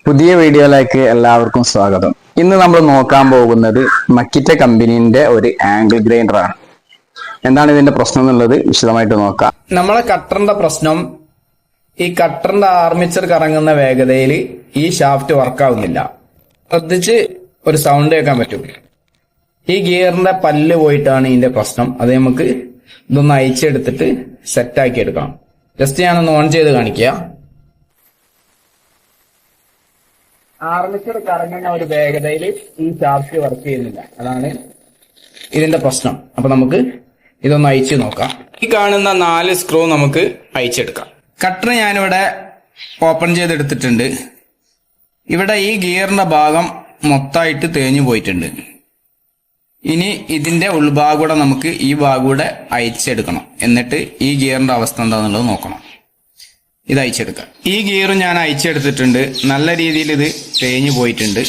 പുതിയ വീഡിയോയിലേക്ക് എല്ലാവർക്കും സ്വാഗതം. ഇന്ന് നമ്മൾ നോക്കാൻ പോകുന്നത് മക്കിറ്റ കമ്പനീന്റെ ഒരു ആംഗിൾ ഗ്രൈൻഡർ ആണ്. എന്താണ് ഇതിന്റെ പ്രശ്നം എന്നുള്ളത് വിശദമായിട്ട് നോക്കാം. നമ്മളെ കട്ടറിന്റെ പ്രശ്നം, ഈ കട്ടറിന്റെ ആർമേച്ചർ കറങ്ങുന്ന വേഗതയിൽ ഈ ഷാഫ്റ്റ് വർക്കാവുന്നില്ല. ശ്രദ്ധിച്ച് ഒരു സൗണ്ട് കേൾക്കാൻ പറ്റും. ഈ ഗിയറിന്റെ പല്ല് പോയിട്ടാണ് ഇതിന്റെ പ്രശ്നം. അത് നമുക്ക് ഇതൊന്ന് അയച്ചെടുത്തിട്ട് സെറ്റാക്കി എടുക്കണം. ജസ്റ്റ് ഞാനൊന്ന് ഓൺ ചെയ്ത് കാണിക്കുക. ആർമേച്ചർ കറങ്ങുന്ന ഒരു വേഗതയിൽ ഈ ഷാഫ്റ്റ് വർക്ക് ചെയ്യുന്നില്ല. അതാണ് ഇതിന്റെ പ്രശ്നം. അപ്പൊ നമുക്ക് ഇതൊന്ന് അയച്ചു നോക്കാം. ഈ കാണുന്ന 4 സ്ക്രൂ നമുക്ക് അയച്ചെടുക്കാം. കട്ടർ ഞാനിവിടെ ഓപ്പൺ ചെയ്തെടുത്തിട്ടുണ്ട്. ഇവിടെ ഈ ഗിയറിന്റെ ഭാഗം മൊത്തമായിട്ട് തേഞ്ഞു പോയിട്ടുണ്ട്. ഇനി ഇതിന്റെ ഉൾഭാഗം കൂടെ നമുക്ക് ഈ ഭാഗം കൂടെ അയച്ചെടുക്കണം. എന്നിട്ട് ഈ ഗിയറിന്റെ അവസ്ഥ എന്താണെന്നുള്ളത് നോക്കണം. ഇത് അയച്ചെടുക്കാം. ഈ ഗിയറും ഞാൻ അയച്ചെടുത്തിട്ടുണ്ട്. നല്ല രീതിയിൽ ഇത് തേഞ്ഞു പോയിട്ടുണ്ട്.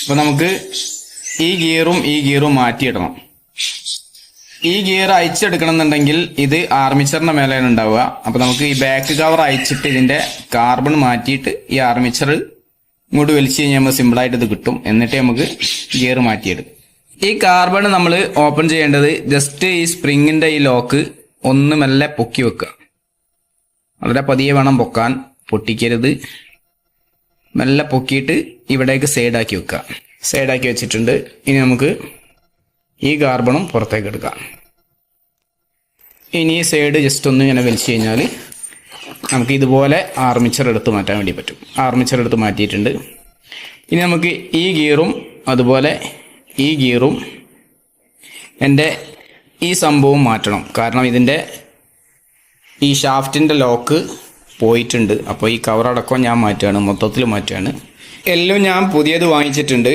അപ്പൊ നമുക്ക് ഈ ഗിയറും മാറ്റിയിടണം. ഈ ഗിയർ അയച്ചെടുക്കണം എന്നുണ്ടെങ്കിൽ ഇത് ആർമേച്ചറിന്റെ മേലെയാണ് ഉണ്ടാവുക. അപ്പൊ നമുക്ക് ഈ ബാക്ക് കവർ അയച്ചിട്ട് ഇതിന്റെ കാർബൺ മാറ്റിയിട്ട് ഈ ആർമേച്ചർ ഇങ്ങോട്ട് വലിച്ചു കഴിഞ്ഞാൽ നമുക്ക് സിമ്പിളായിട്ട് ഇത് കിട്ടും. എന്നിട്ട് നമുക്ക് ഗിയർ മാറ്റിയെടുക്കും. ഈ കാർബൺ നമ്മൾ ഓപ്പൺ ചെയ്യേണ്ടത് ജസ്റ്റ് ഈ സ്പ്രിങ്ങിന്റെ ഈ ലോക്ക് ഒന്ന് മെല്ലെ പൊക്കി വെക്കുക. വളരെ പതിയെ വേണം പൊക്കാൻ, പൊട്ടിക്കരുത്. മെല്ലെ പൊക്കിയിട്ട് ഇവിടേക്ക് സൈഡാക്കി വെക്കുക. സൈഡാക്കി വെച്ചിട്ടുണ്ട്. ഇനി നമുക്ക് ഈ കാർബണും പുറത്തേക്ക് എടുക്കാം. ഇനി ഈ സൈഡ് ജസ്റ്റ് ഒന്ന് ഇങ്ങനെ വലിച്ചു കഴിഞ്ഞാൽ നമുക്ക് ഇതുപോലെ ആർമേച്ചർ എടുത്ത് മാറ്റാൻ വേണ്ടി പറ്റും. ആർമേച്ചർ എടുത്ത് മാറ്റിയിട്ടുണ്ട്. ഇനി നമുക്ക് ഈ ഗിയറും അതുപോലെ ഈ ഗിയറും എൻ്റെ ഈ സംഭവം മാറ്റണം. കാരണം ഇതിൻ്റെ ഈ ഷാഫ്റ്റിൻ്റെ ലോക്ക് പോയിട്ടുണ്ട്. അപ്പോൾ ഈ കവറടക്കം ഞാൻ മാറ്റുകയാണ്, മൊത്തത്തിൽ മാറ്റുകയാണ്. എല്ലാം ഞാൻ പുതിയത് വാങ്ങിച്ചിട്ടുണ്ട്.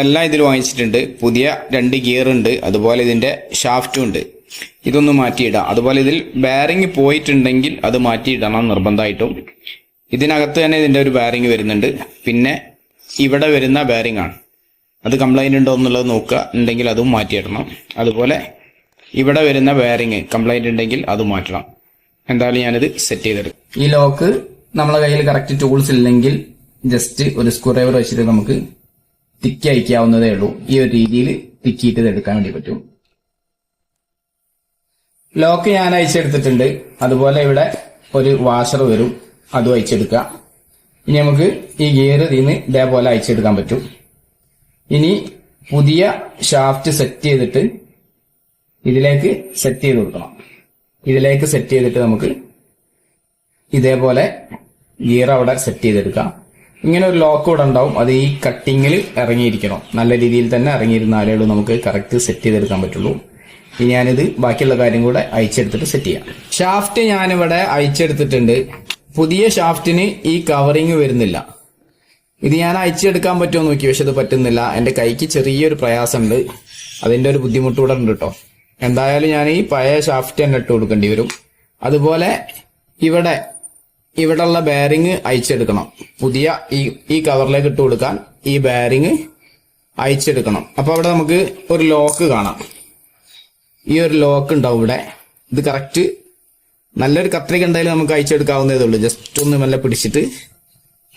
എല്ലാം ഇതിൽ വാങ്ങിച്ചിട്ടുണ്ട്. പുതിയ 2 ഗിയർ ഉണ്ട്, അതുപോലെ ഇതിൻ്റെ ഷാഫ്റ്റും ഉണ്ട്. ഇതൊന്ന് മാറ്റിയിടാം. അതുപോലെ ഇതിൽ ബാരിങ് പോയിട്ടുണ്ടെങ്കിൽ അത് മാറ്റിയിടണം നിർബന്ധമായിട്ടും. ഇതിനകത്ത് തന്നെ ഇതിൻ്റെ ഒരു ബാരിങ് വരുന്നുണ്ട്. പിന്നെ ഇവിടെ വരുന്ന ബാരിങ് ആണ്, അത് കംപ്ലൈൻറ്റ് ഉണ്ടോ എന്നുള്ളത് നോക്കുക. ഉണ്ടെങ്കിൽ അതും മാറ്റിയിടണം. അതുപോലെ ഇവിടെ വരുന്ന വയറിങ് കംപ്ലൈന്റ് ഉണ്ടെങ്കിൽ അത് മാറ്റണം. എന്തായാലും ഞാനിത് സെറ്റ് ചെയ്തെടുക്കും. ഈ ലോക്ക് നമ്മളെ കയ്യിൽ കറക്റ്റ് ടൂൾസ് ഇല്ലെങ്കിൽ ജസ്റ്റ് ഒരു സ്ക്രൂ ഡ്രൈവർ വെച്ചിട്ട് നമുക്ക് തിക്കി അയക്കാവുന്നതേ ഉള്ളൂ. ഈ ഒരു രീതിയിൽ തിക്കിയിട്ട് ഇത് എടുക്കാൻ വേണ്ടി പറ്റും. ലോക്ക് ഞാൻ അയച്ചെടുത്തിട്ടുണ്ട്. അതുപോലെ ഇവിടെ ഒരു വാഷർ വരും, അതും അയച്ചെടുക്കുക. ഇനി നമുക്ക് ഈ ഗിയർ ഇതിന്ന് ഇതേപോലെ അയച്ചെടുക്കാൻ പറ്റും. ഇനി പുതിയ ഷാഫ്റ്റ് സെറ്റ് ചെയ്തിട്ട് ഇതിലേക്ക് സെറ്റ് ചെയ്ത് കൊടുക്കണം. ഇതിലേക്ക് സെറ്റ് ചെയ്തിട്ട് നമുക്ക് ഇതേപോലെ ഗിയർ അവിടെ സെറ്റ് ചെയ്തെടുക്കാം. ഇങ്ങനെ ഒരു ലോക്ക് ഇവിടെ ഉണ്ടാവും. അത് ഈ കട്ടിങ്ങിൽ ഇറങ്ങിയിരിക്കണം. നല്ല രീതിയിൽ തന്നെ ഇറങ്ങിയിരുന്നാലേ ഉള്ളൂ നമുക്ക് കറക്റ്റ് സെറ്റ് ചെയ്തെടുക്കാൻ പറ്റുള്ളൂ. ഇനി ഞാനിത് ബാക്കിയുള്ള കാര്യം കൂടെ അയച്ചെടുത്തിട്ട് സെറ്റ് ചെയ്യാം. ഷാഫ്റ്റ് ഞാനിവിടെ അയച്ചെടുത്തിട്ടുണ്ട്. പുതിയ ഷാഫ്റ്റിന് ഈ കവറിങ് വരുന്നില്ല. ഇത് ഞാൻ അയച്ചെടുക്കാൻ പറ്റുമോ നോക്കി, പക്ഷെ ഇത് പറ്റുന്നില്ല. എൻ്റെ കൈക്ക് ചെറിയൊരു പ്രയാസമുണ്ട്. അതിൻ്റെ ഒരു ബുദ്ധിമുട്ട് കൂടെ ഉണ്ട് കേട്ടോ. എന്തായാലും ഞാൻ ഈ പഴയ ഷാഫ്റ്റ് തന്നെ ഇട്ട് കൊടുക്കേണ്ടി വരും. അതുപോലെ ഇവിടെയുള്ള ബെയറിങ് അയച്ചെടുക്കണം. പുതിയ ഈ കവറിലേക്ക് ഇട്ട് കൊടുക്കാൻ ഈ ബെയറിങ് അയച്ചെടുക്കണം. അപ്പൊ അവിടെ നമുക്ക് ഒരു ലോക്ക് കാണാം. ഈ ഒരു ലോക്ക് ഉണ്ടാവും ഇവിടെ. ഇത് കറക്റ്റ് നല്ലൊരു കത്രിക എന്തായാലും നമുക്ക് അയച്ചെടുക്കാവുന്നതേ ഉള്ളൂ. ജസ്റ്റ് ഒന്ന് മെല്ലെ പിടിച്ചിട്ട്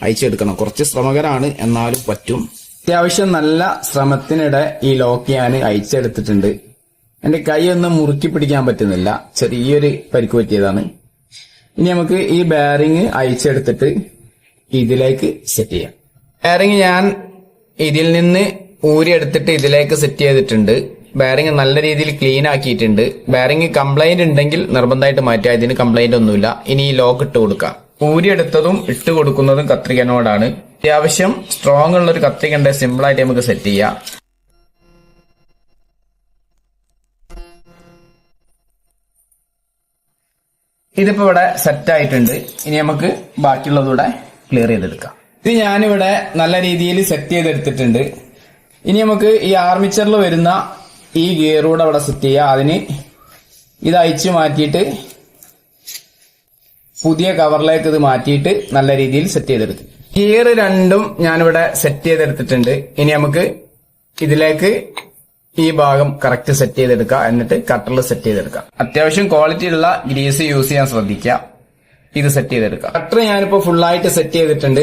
അയച്ചെടുക്കണം. കുറച്ച് ശ്രമകരമാണ്, എന്നാലും പറ്റും. അത്യാവശ്യം നല്ല ശ്രമത്തിനിടെ ഈ ലോക്ക് ഞാൻ അയച്ചെടുത്തിട്ടുണ്ട്. എന്റെ കൈ ഒന്നും മുറുക്കി പിടിക്കാൻ പറ്റുന്നില്ല, ചെറിയൊരു പരിക്ക് പറ്റിയതാണ്. ഇനി നമുക്ക് ഈ ബെയറിങ് അയച്ചെടുത്തിട്ട് ഇതിലേക്ക് സെറ്റ് ചെയ്യാം. ബെയറിങ് ഞാൻ ഇതിൽ നിന്ന് ഊരിയെടുത്തിട്ട് ഇതിലേക്ക് സെറ്റ് ചെയ്തിട്ടുണ്ട്. ബെയറിങ് നല്ല രീതിയിൽ ക്ലീൻ ആക്കിയിട്ടുണ്ട്. ബെയറിങ് കംപ്ലൈന്റ് ഉണ്ടെങ്കിൽ നിർബന്ധമായിട്ട് മാറ്റുക. ഇതിന് കംപ്ലൈന്റ് ഒന്നുമില്ല. ഇനി ഈ ലോക്ക് ഇട്ട് കൊടുക്കാം. ഊരിയെടുത്തതും ഇട്ട് കൊടുക്കുന്നതും കത്രികനോടാണ്. അത്യാവശ്യം സ്ട്രോങ് ഉള്ള ഒരു കത്രികന്റെ സിമ്പിളായിട്ട് നമുക്ക് സെറ്റ് ചെയ്യാം. ഇതിപ്പോ ഇവിടെ സെറ്റ് ആയിട്ടുണ്ട്. ഇനി നമുക്ക് ബാക്കിയുള്ളതൂടെ ക്ലിയർ ചെയ്തെടുക്കാം. ഇത് ഞാനിവിടെ നല്ല രീതിയിൽ സെറ്റ് ചെയ്തെടുത്തിട്ടുണ്ട്. ഇനി നമുക്ക് ഈ ആർമേച്ചറിൽ വരുന്ന ഈ ഗിയറൂടെ അവിടെ സെറ്റ് ചെയ്യാം. അതിന് ഇത് അയച്ചു മാറ്റിയിട്ട് പുതിയ കവറിലേക്ക് ഇത് മാറ്റിയിട്ട് നല്ല രീതിയിൽ സെറ്റ് ചെയ്തെടുക്കും. ഗിയർ രണ്ടും ഞാനിവിടെ സെറ്റ് ചെയ്തെടുത്തിട്ടുണ്ട്. ഇനി നമുക്ക് ഇതിലേക്ക് ഈ ഭാഗം കറക്റ്റ് സെറ്റ് ചെയ്തെടുക്കുക. എന്നിട്ട് കട്ടറിൽ സെറ്റ് ചെയ്തെടുക്കാം. അത്യാവശ്യം ക്വാളിറ്റി ഉള്ള ഗ്രീസ് യൂസ് ചെയ്യാൻ ശ്രദ്ധിക്കുക. ഇത് സെറ്റ് ചെയ്തെടുക്കാം. കട്ടർ ഞാനിപ്പോ ഫുള്ളായിട്ട് സെറ്റ് ചെയ്തിട്ടുണ്ട്.